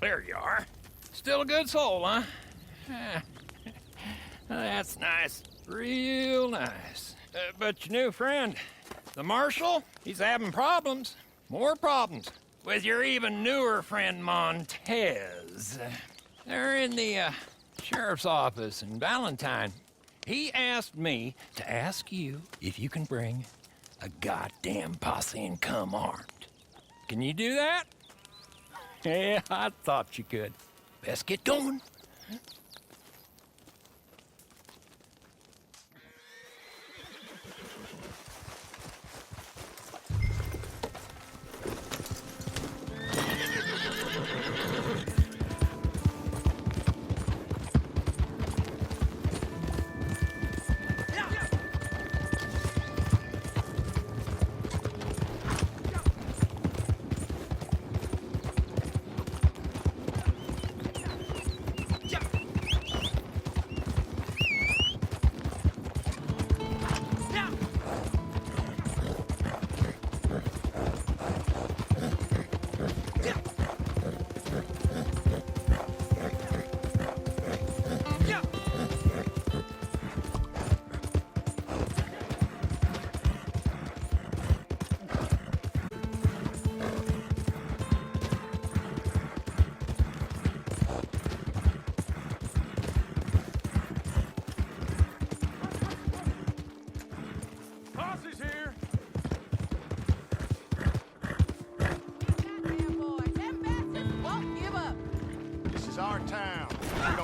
There you are. Still a good soul, huh? That's nice. Real nice. But your new friend, the Marshal, he's having problems. More problems. With your even newer friend, Montez. They're in the, sheriff's office in Valentine. He asked me to ask you if you can bring a goddamn posse and come armed. Can you do that? Yeah, I thought you could. Best get going.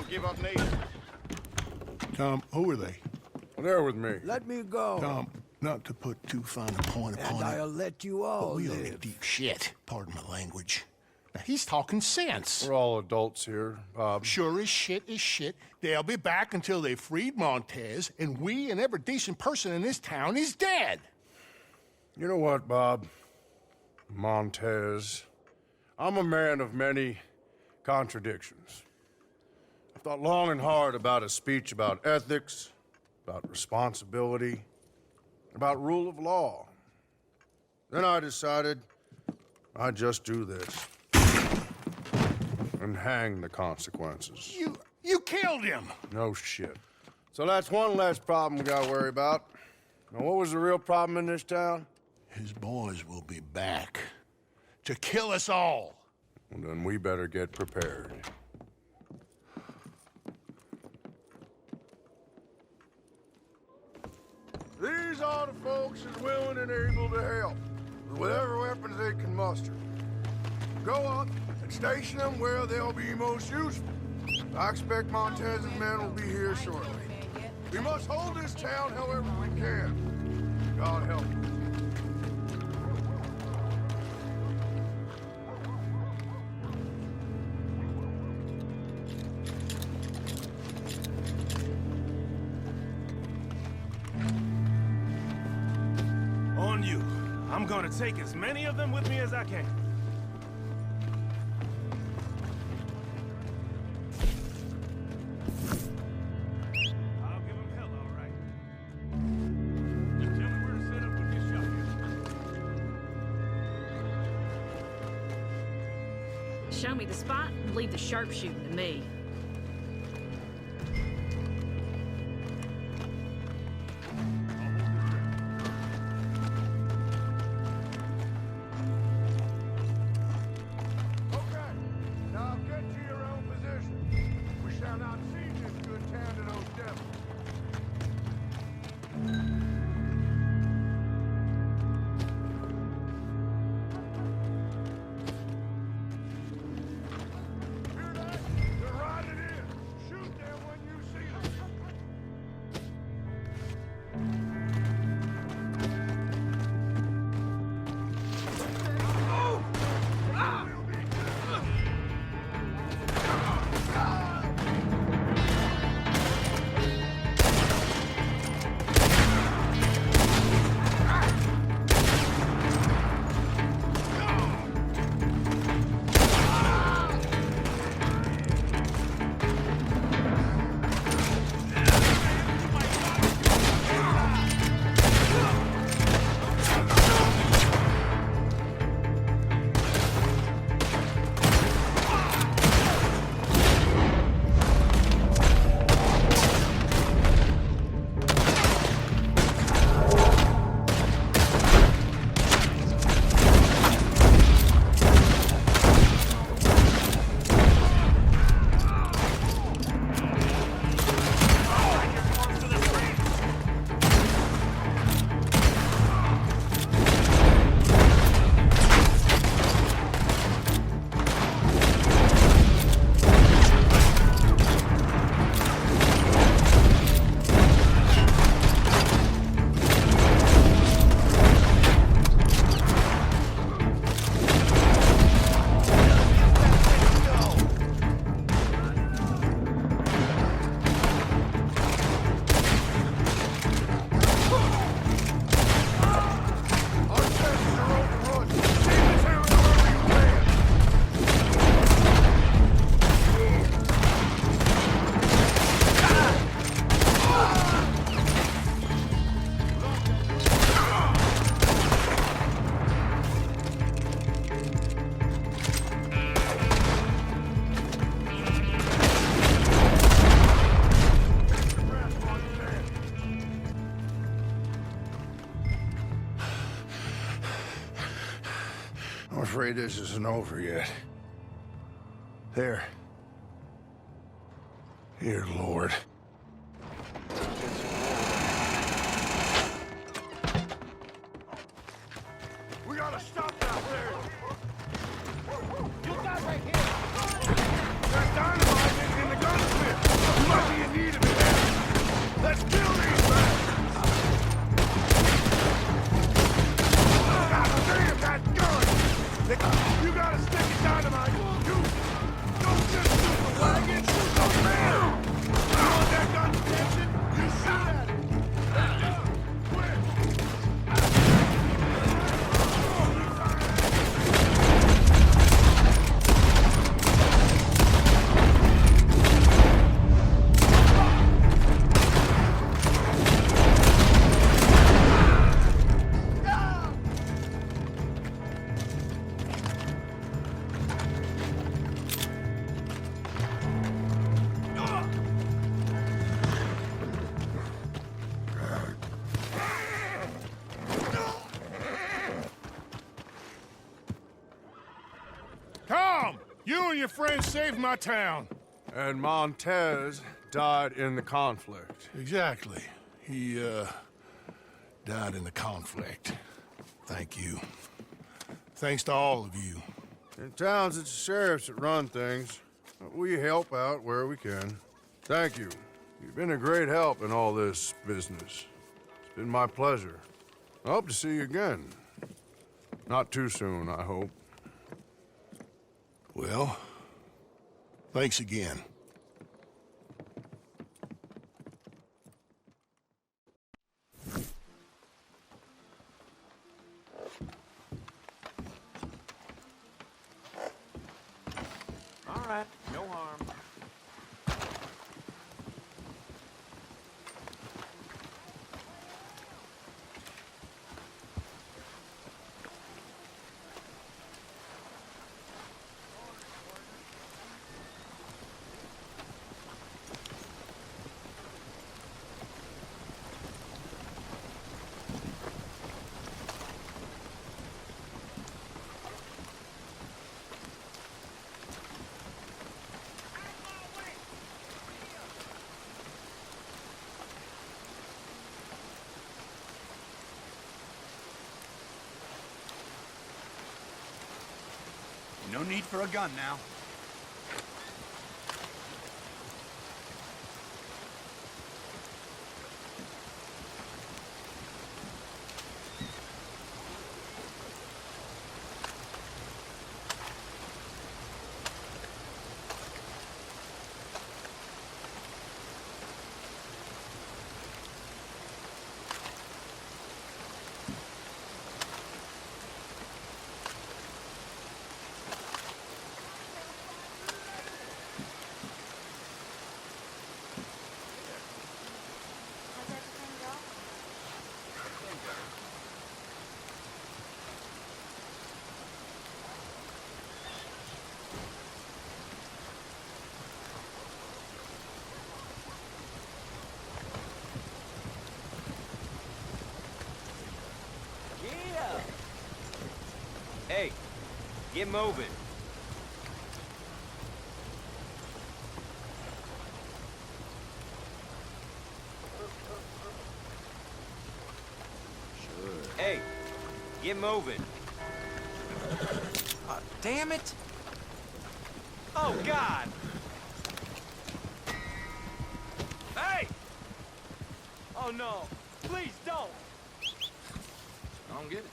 Give up me. Tom, who are they? They're with me. Let me go. Tom, not to put too fine a point upon And I'll let you all but we live. live deep shit. Pardon my language. Now, he's talking sense. We're all adults here, Bob. Sure as shit is shit. They'll be back until they freed Montez, and we and every decent person in this town is dead. You know what, Bob? Montez. I'm a man of many contradictions. I've thought long and hard about a speech about ethics, about responsibility, about rule of law. Then I decided I'd just do this and hang the consequences. You killed him! No shit. So that's one less problem we gotta worry about. Now, what was the real problem in this town? His boys will be back to kill us all. Well, then we better get prepared. These are the folks that's willing and able to help, with whatever weapons they can muster. Go up and station them where they'll be most useful. I expect Montez's men will be here shortly. We must hold this town however we can. God help us. On you. I'm gonna take as many of them with me as I can. I'll give them hell, all right. Just tell me where to set up when you shot here. Show me the spot and leave the sharpshooting to me. Hear that? They're riding I'm afraid this isn't over yet. There. Here, Lord. We gotta stop that there! You got right here! There's dynamite in the gunsmith! You might be in need of it! Let's kill these bastards! God damn that gun! You gotta stick it dynamite! You don't just shoot the wagon, shoot the man! You want that gun attention? You shoot at it! Let's go! Quick! Tom! You and your friends saved my town. And Montez died in the conflict. Exactly. He, died in the conflict. Thank you. Thanks to all of you. In towns, it's the sheriffs that run things. We help out where we can. Thank you. You've been a great help in all this business. It's been my pleasure. I hope to see you again. Not too soon, I hope. Well, thanks again. All right, no harm. No need for a gun now. Hey, get moving. Sure. Hey, get moving. Damn it! Oh, God! Hey! Oh, no. Please don't. I don't get it.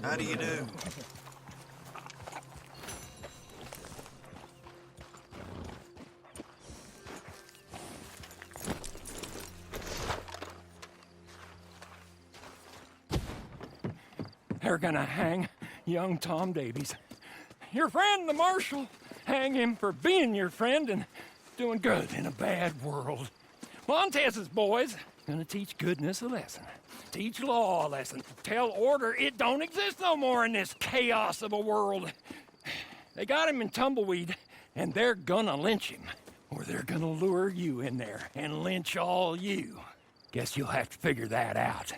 How do you do? They're gonna hang young Tom Davies. Your friend, the marshal. Hang him for being your friend and doing good in a bad world. Montez's boys gonna teach goodness a lesson. Teach law a lesson. Tell order it don't exist no more in this chaos of a world. They got him in Tumbleweed, and they're gonna lynch him. Or they're gonna lure you in there and lynch all you. Guess you'll have to figure that out.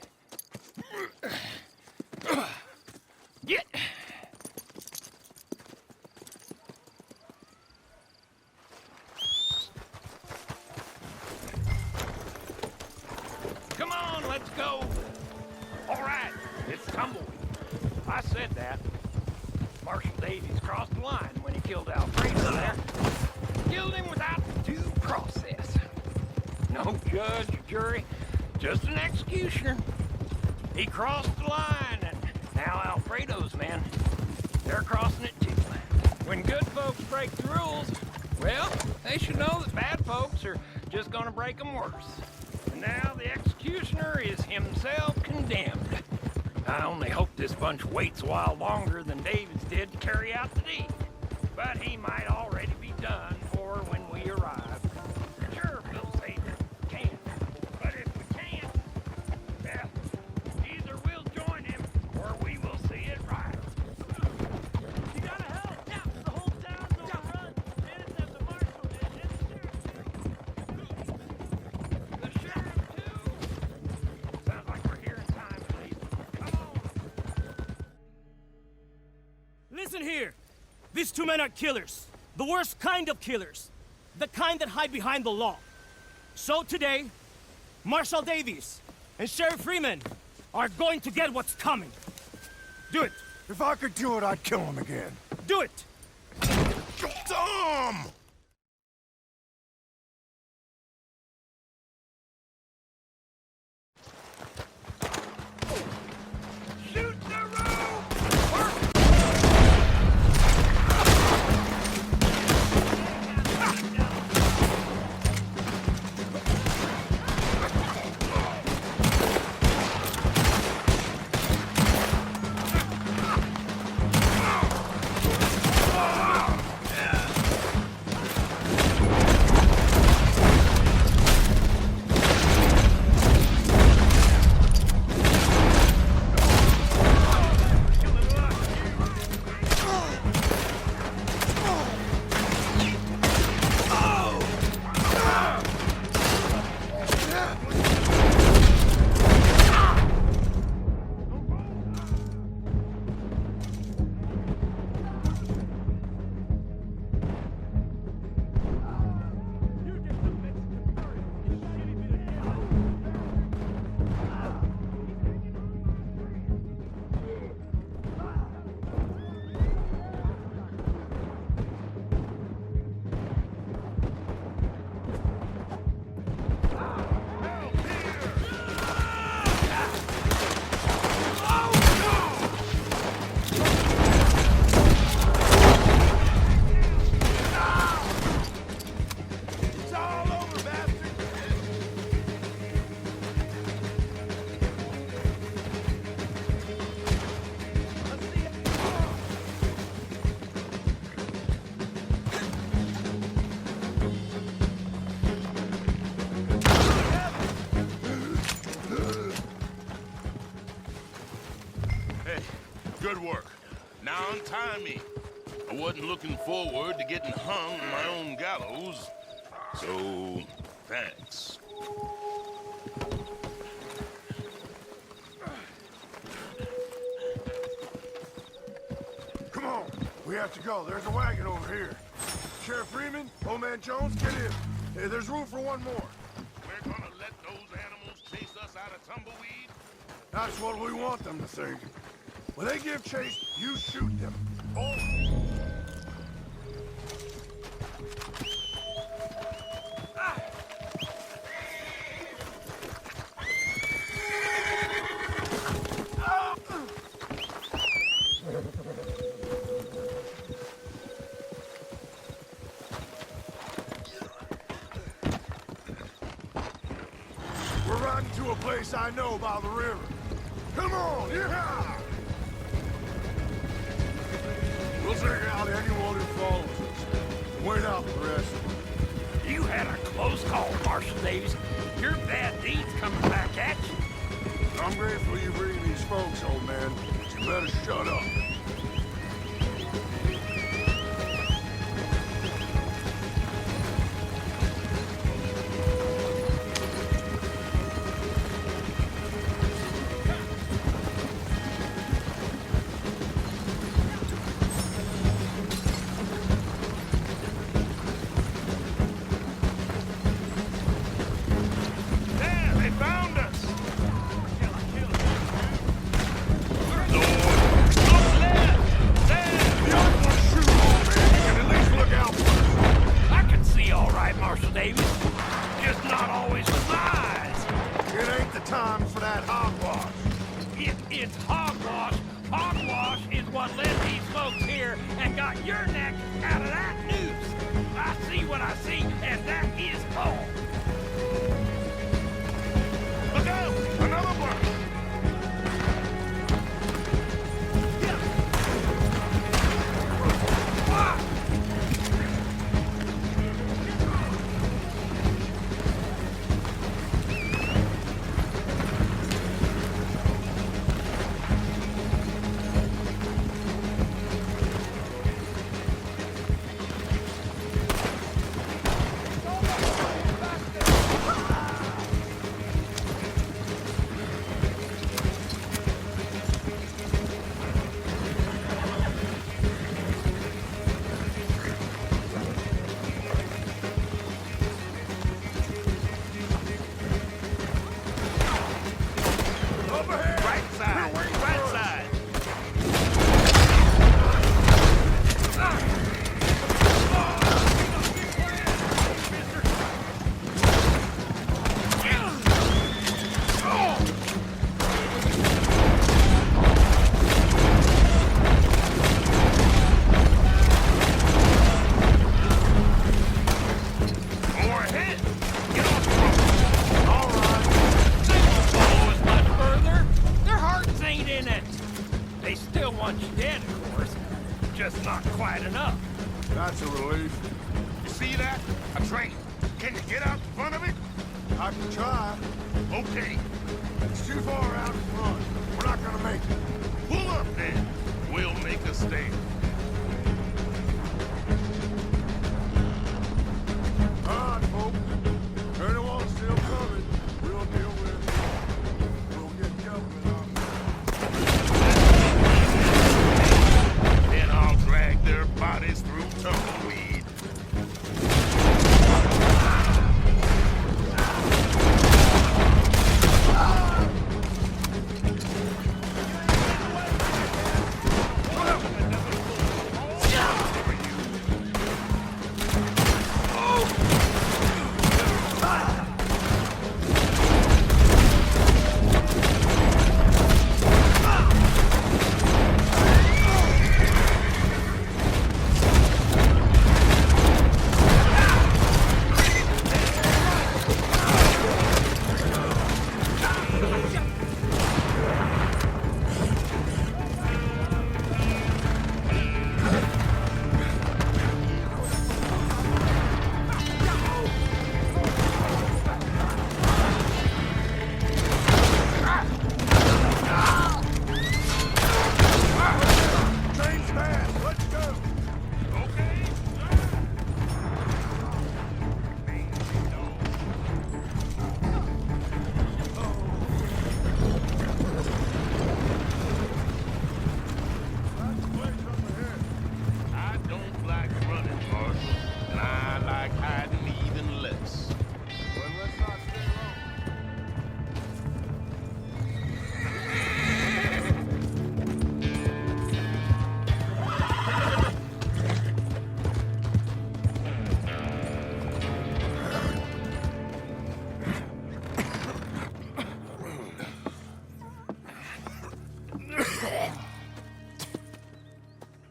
Get! Come on, let's go. All right, it's Tumbleweed. I said that. Marshal Davies crossed the line when he killed Alfredo there. Killed him without due process. No judge or jury, just an executioner. He crossed the line, and now Alfredo's men, they're crossing it too. When good folks break the rules, well, they should know that bad folks are just gonna break them worse. And now the executioner is himself condemned. I only hope this bunch waits a while longer than Davids did to carry out the deed. But he might already be done for when we arrive. Sure, we'll say that we can. But if we can't, well, either we'll join him or we will see it right. You gotta help! Yeah, the whole town's overrun. Dennis has the marshal and The sheriff, too? Sounds like we're here in time, please. Come on. Listen here. These two men are killers. The worst kind of killers. The kind that hide behind the law. So today, Marshal Davies and Sheriff Freeman are going to get what's coming. Do it. If I could do it, I'd kill him again. Do it. Tom! Shoot the rope! Good work. Now untie me. I wasn't looking forward to getting hung on my own gallows, so thanks. Come on, we have to go. There's a wagon over here. Sheriff Freeman, Old Man Jones, get in. Hey, there's room for one more. We're gonna let those animals chase us out of Tumbleweed? That's what we want them to think. When they give chase, you shoot them. Oh. We're riding to a place I know by the river. Come on, yeah! We'll take out anyone who follows us. Wait out the rest. Marshal Davies. Your bad deeds coming back at you. I'm grateful you bring these folks, old man, but you better shut up. There, they found us! I can see all right, Marshal Davies. Just not always with my eyes. It ain't the time for that hogwash. It's hogwash. Hogwash is what led these folks here and got your neck out of that noose. I see what I see, and that is all. Look out! Another one! Right side! Right side! More ahead! Get off the road! All right. They won't follow us much further. Their hearts ain't in it. They still want you dead, of course. Just not quite enough. That's a relief. You see that? A train. Can you get out in front of it? I can try. Okay. It's too far out in front. We're not gonna make it. Pull up then. We'll make a stand. All right, folks. Anyone's still coming, we'll deal with it. We'll get going on. Then I'll drag their bodies through tumbleweed. Train's fast. Let's go. Okay? I don't like running, Marshal, and I like hiding even less. Well, let's not stay long.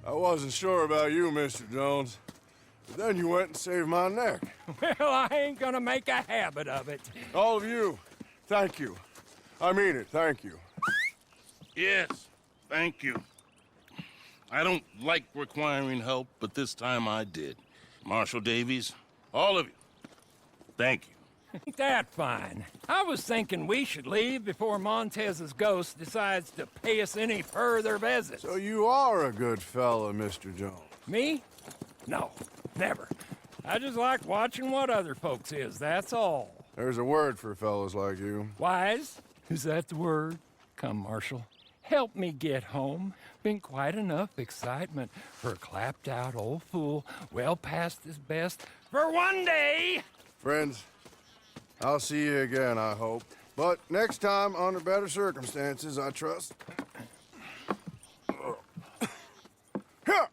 I wasn't sure about you, Mr. Jones. But then you went and saved my neck. Well, I ain't gonna make a habit of it. All of you, thank you. I mean it, thank you. Yes, thank you. I don't like requiring help, but this time I did. Marshal Davies, all of you, thank you. Ain't that fine? I was thinking we should leave before Montez's ghost decides to pay us any further visits. So you are a good fella, Mr. Jones. Me? No, never. I just like watching what other folks is, that's all. There's a word for fellas like you. Wise? Is that the word? Come, Marshal. Help me get home. Been quite enough excitement for a clapped-out old fool well past his best for one day. Friends, I'll see you again, I hope. But next time, under better circumstances, I trust. Here!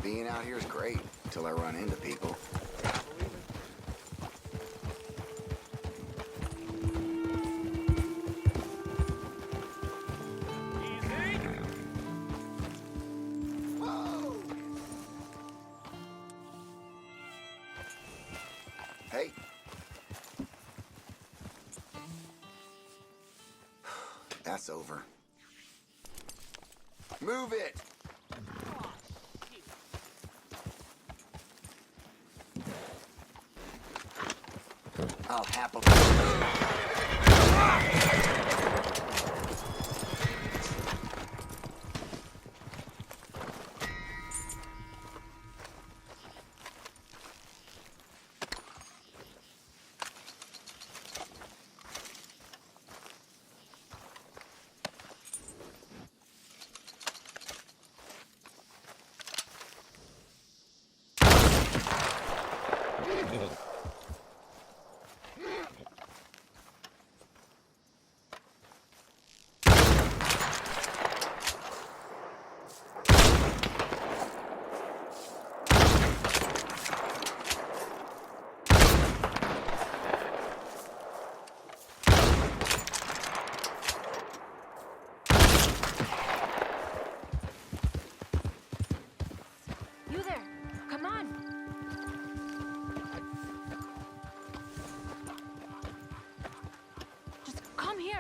Being out here is great, until I run into people. Whoa! Hey. That's over. Move it! I'll happily.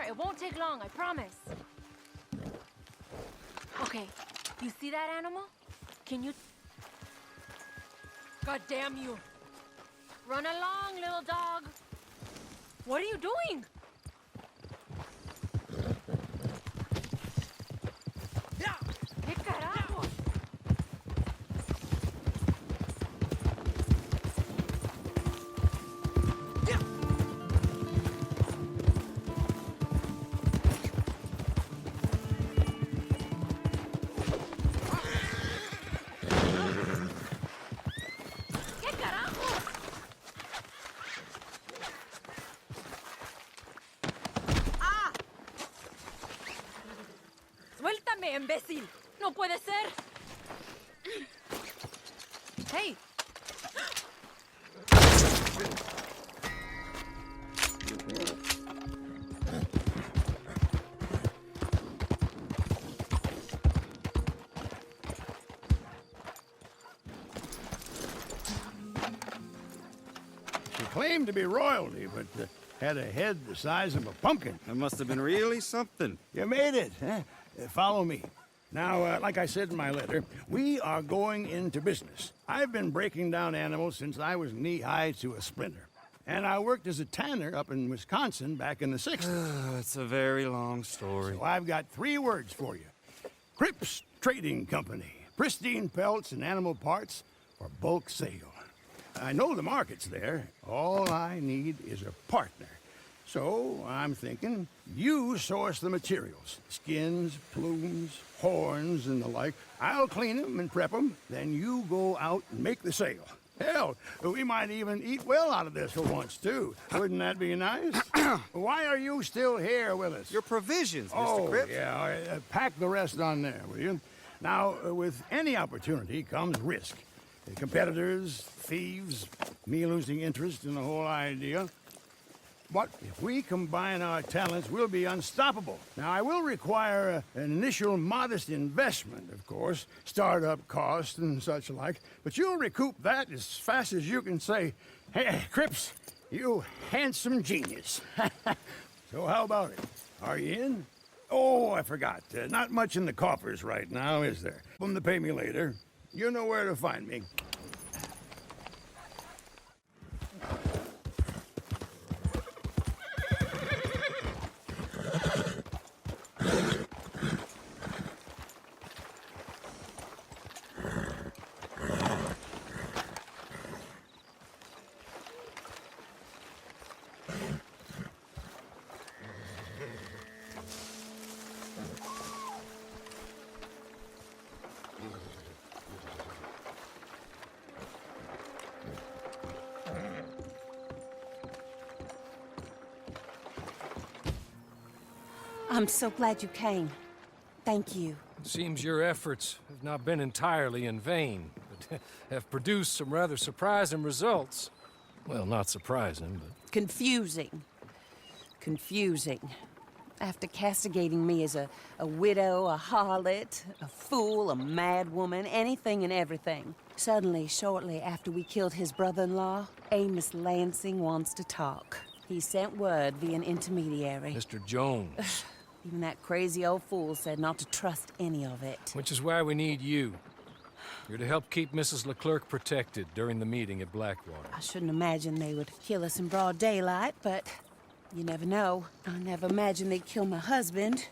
It won't take long, I promise. Okay, you see that animal? Can you... God damn you. Run along, little dog. What are you doing? ¿Qué carajo? ¡Suéltame, imbécil! ¡No puede ser! ¡Hey! She claimed to be royalty, but had a head the size of a pumpkin. That must have been really something. You made it, huh? Follow me. Now, like I said in my letter, we are going into business. I've been breaking down animals since I was knee-high to a splinter. And I worked as a tanner up in Wisconsin back in the 60s. It's a very long story. So I've got 3 words for you. Cripps Trading Company. Pristine pelts and animal parts for bulk sale. I know the market's there. All I need is a partner. So I'm thinking you source the materials. Skins, plumes, horns, and the like. I'll clean them and prep them. Then you go out and make the sale. Hell, we might even eat well out of this for once, too. Wouldn't that be nice? Why are you still here with us? Your provisions, Mr. Cripps. Yeah. All right. Pack the rest on there, will you? Now, with any opportunity comes risk. Competitors, thieves, me losing interest in the whole idea. But if we combine our talents, we'll be unstoppable. Now, I will require an initial modest investment, of course, startup costs and such like, but you'll recoup that as fast as you can say, "Hey, Cripps, you handsome genius." So how about it? Are you in? Oh, I forgot. Not much in the coffers right now, is there? Them to pay me later. You know where to find me. I'm so glad you came. Thank you. Seems your efforts have not been entirely in vain, but have produced some rather surprising results. Well, not surprising, but... Confusing. Confusing. After castigating me as a widow, a harlot, a fool, a mad woman, anything and everything. Suddenly, shortly after we killed his brother-in-law, Amos Lansing wants to talk. He sent word via an intermediary. Mr. Jones. Even that crazy old fool said not to trust any of it. Which is why we need you. You're to help keep Mrs. Leclerc protected during the meeting at Blackwater. I shouldn't imagine they would kill us in broad daylight, but you never know. I never imagined they'd kill my husband,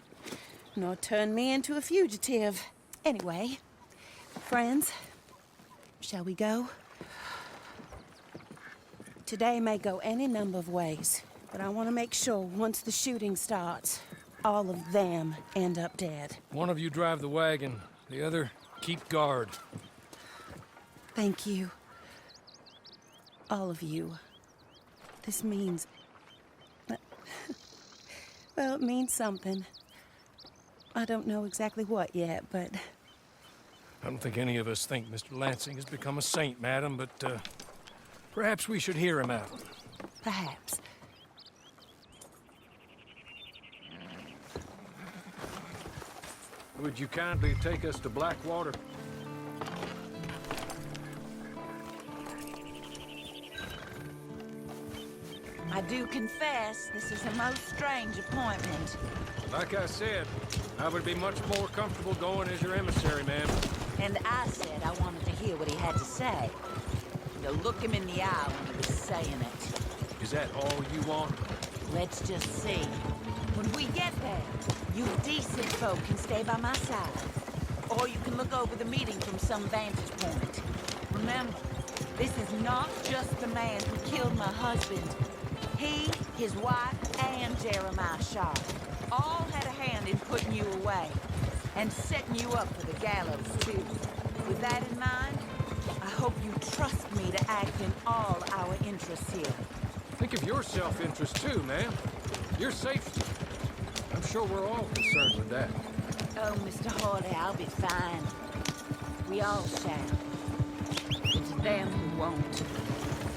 nor turn me into a fugitive. Anyway, friends, shall we go? Today may go any number of ways, but I want to make sure once the shooting starts, all of them end up dead. One of you drive the wagon, the other keep guard. Thank you. All of you. This means... well, it means something. I don't know exactly what yet, but... I don't think any of us think Mr. Lansing has become a saint, madam, but, perhaps we should hear him out. Perhaps. Would you kindly take us to Blackwater? I do confess, this is a most strange appointment. Like I said, I would be much more comfortable going as your emissary, ma'am. And I said I wanted to hear what he had to say. To look him in the eye when he was saying it. Is that all you want? Let's just see. When we get there, you decent folk can stay by my side. Or you can look over the meeting from some vantage point. Remember, this is not just the man who killed my husband. He, his wife, and Jeremiah Sharp all had a hand in putting you away. And setting you up for the gallows, too. With that in mind, I hope you trust me to act in all our interests here. Think of your self-interest, too, ma'am. Your safety. I'm sure we're all concerned with that. Oh, Mr. Hawley, I'll be fine. We all shall. It's them who won't,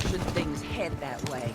should things head that way.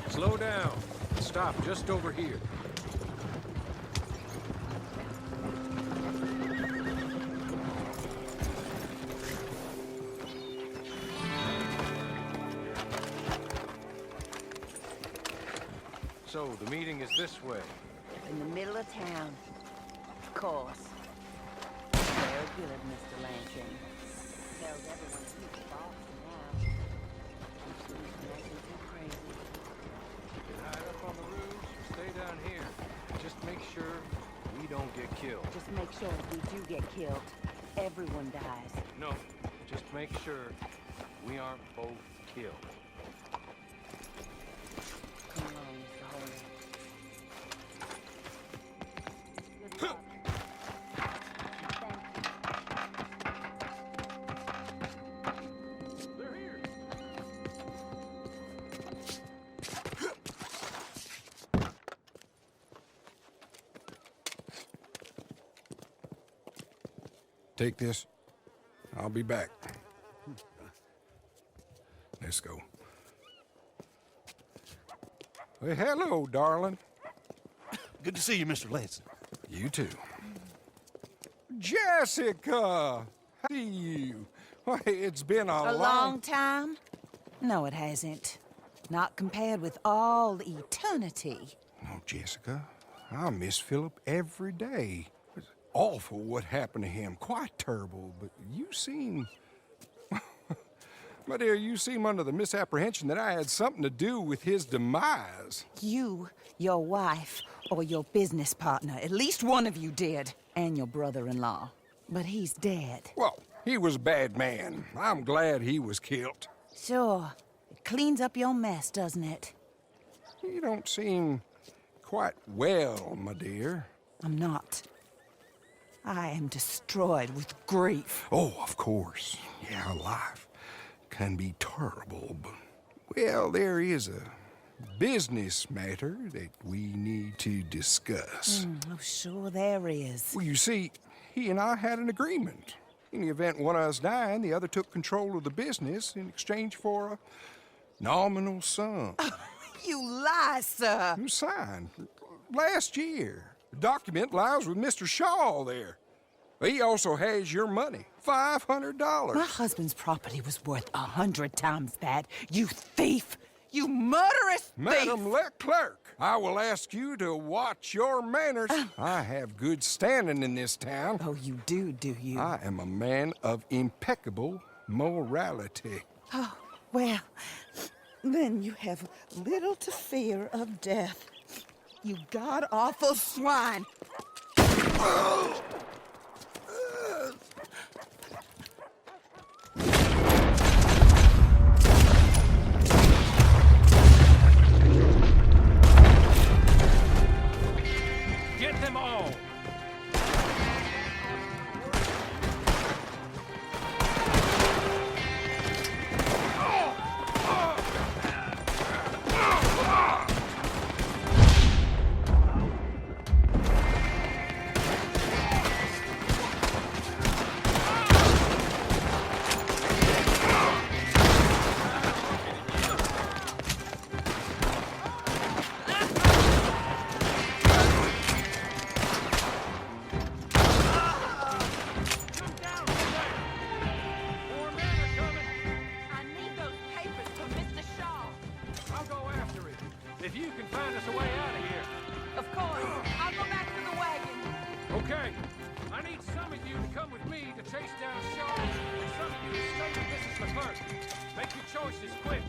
Slow down. Stop just over here. So, the meeting is this way. In the middle of town. Of course. Very good, Mr. Lansing. Tells everyone he's the boss now. Stay down here. Just make sure we don't get killed. Just make sure if we do get killed, everyone dies. No, just make sure we aren't both killed. Come along, Mr. Hawley. Take this. I'll be back. Let's go. Hey, hello, darling. Good to see you, Mr. Lansing. You too. Jessica! How are you? Why, it's been a long time? No, it hasn't. Not compared with all eternity. Oh, Jessica, I miss Philip every day. It's awful what happened to him. Quite terrible, but you seem... My dear, you seem under the misapprehension that I had something to do with his demise. You, your wife, or your business partner, at least one of you did, and your brother-in-law. But he's dead. Well, he was a bad man. I'm glad he was killed. Sure. It cleans up your mess, doesn't it? You don't seem quite well, my dear. I'm not. I am destroyed with grief. Oh, of course. Yeah, life can be terrible, but... Well, there is a business matter that we need to discuss. Oh, sure there is. Well, you see, he and I had an agreement. In the event one of us died, the other took control of the business in exchange for a nominal sum. You lie, sir. You signed last year. The document lies with Mr. Shaw there. He also has your money, $500. My husband's property was worth 100 times that. You thief! You murderous thief! Madam Leclerc, I will ask you to watch your manners. I have good standing in this town. Oh, you do you? I am a man of impeccable morality. Oh, well, then you have little to fear of death. You god-awful swine! Get them all! If you can find us a way out of here. Of course. I'll go back to the wagon. Okay. I need some of you to come with me to chase down Shaw, and some of you to stay with Mrs. Leclerc. Make your choices quick.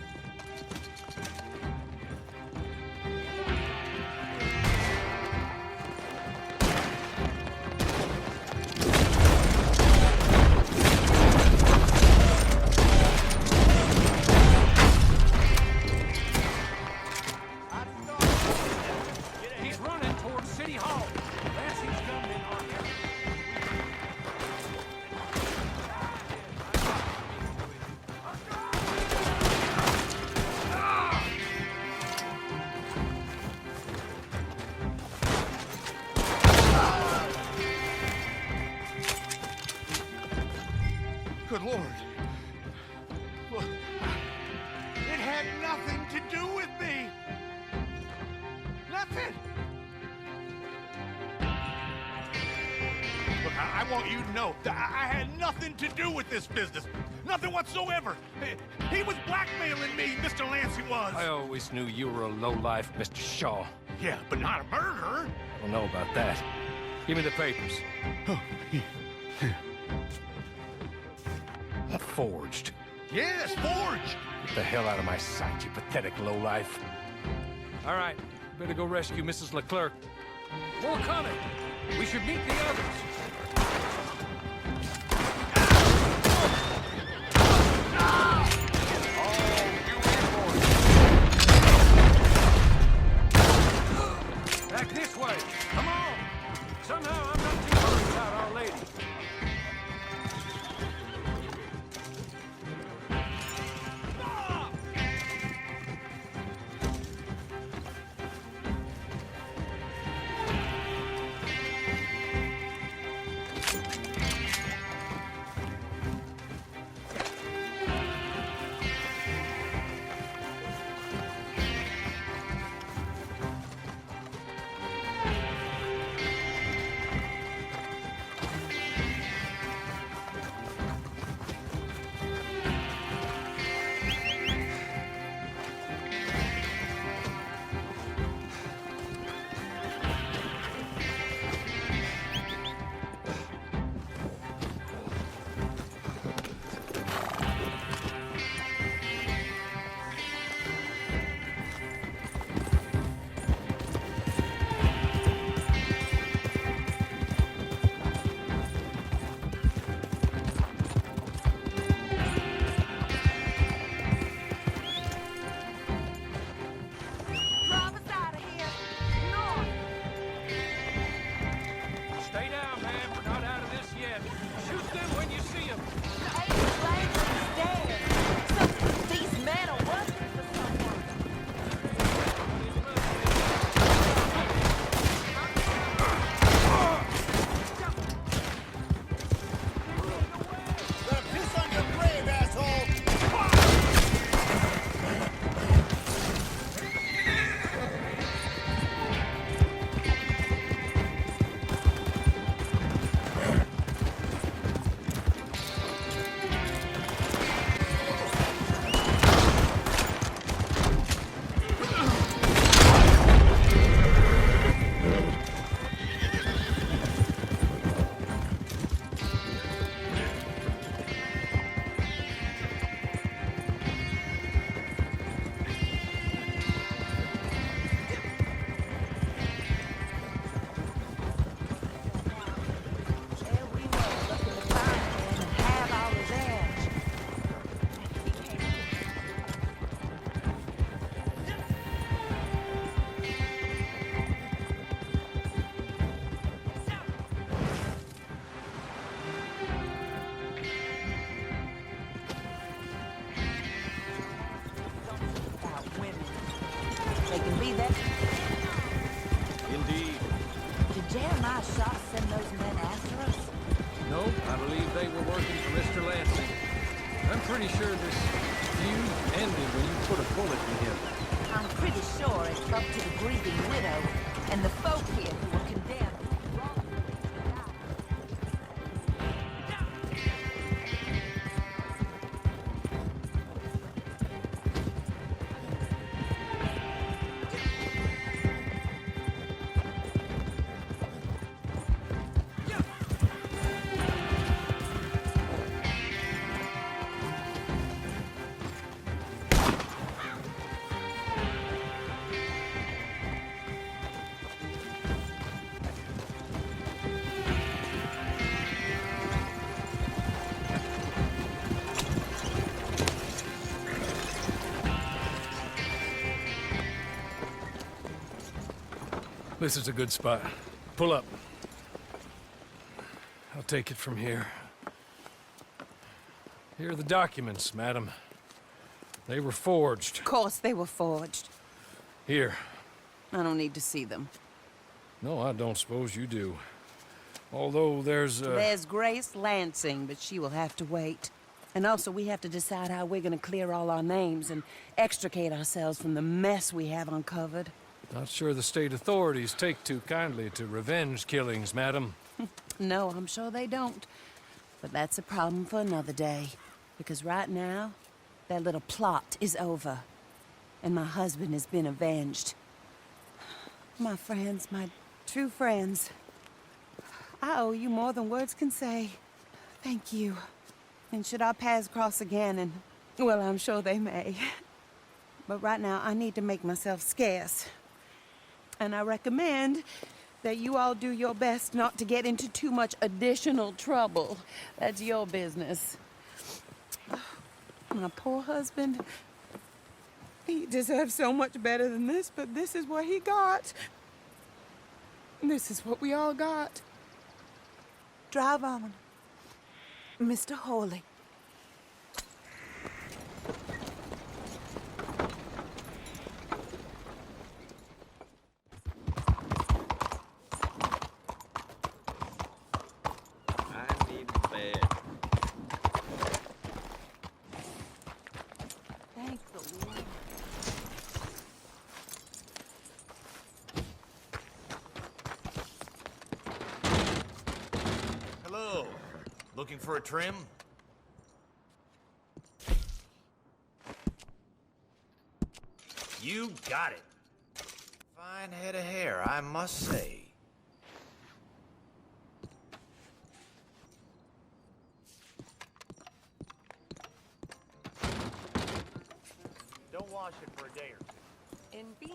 Good Lord. Look, it had nothing to do with me. Nothing. Look, I want you to know that I had nothing to do with this business. Nothing whatsoever. He was blackmailing me, Mr. Lansing was. I always knew you were a lowlife, Mr. Shaw. Yeah, but not a murderer. I don't know about that. Give me the papers. Oh, here. Forged. Yes, forged. Get the hell out of my sight, you pathetic lowlife. All right, better go rescue Mrs. Leclerc. More coming. We should meet the others. Back this way. Come on. Somehow I'm not too worried about Our Lady. be there? Indeed. Did Jeremiah Shaw send those men after us? No, I believe they were working for Mr. Lansing. I'm pretty sure this feud ended when you put a bullet in him. I'm pretty sure it's up to the grieving widow and the folk here who were condemned. This is a good spot. Pull up. I'll take it from here. Here are the documents, madam. They were forged. Of course they were forged. Here. I don't need to see them. No, I don't suppose you do. Although there's There's Grace Lansing, but she will have to wait. And also, we have to decide how we're gonna clear all our names and extricate ourselves from the mess we have uncovered. Not sure the state authorities take too kindly to revenge killings, madam. No, I'm sure they don't. But that's a problem for another day. Because right now, that little plot is over. And my husband has been avenged. My friends, my true friends. I owe you more than words can say. Thank you. And should our paths cross again, and, well, I'm sure they may. But right now, I need to make myself scarce. And I recommend that you all do your best not to get into too much additional trouble. That's your business. My poor husband. He deserves so much better than this, but this is what he got. This is what we all got. Drive on, Mr. Hawley. Hello. Looking for a trim? You got it. Fine head of hair, I must say. Don't wash it for a day or two. And bing.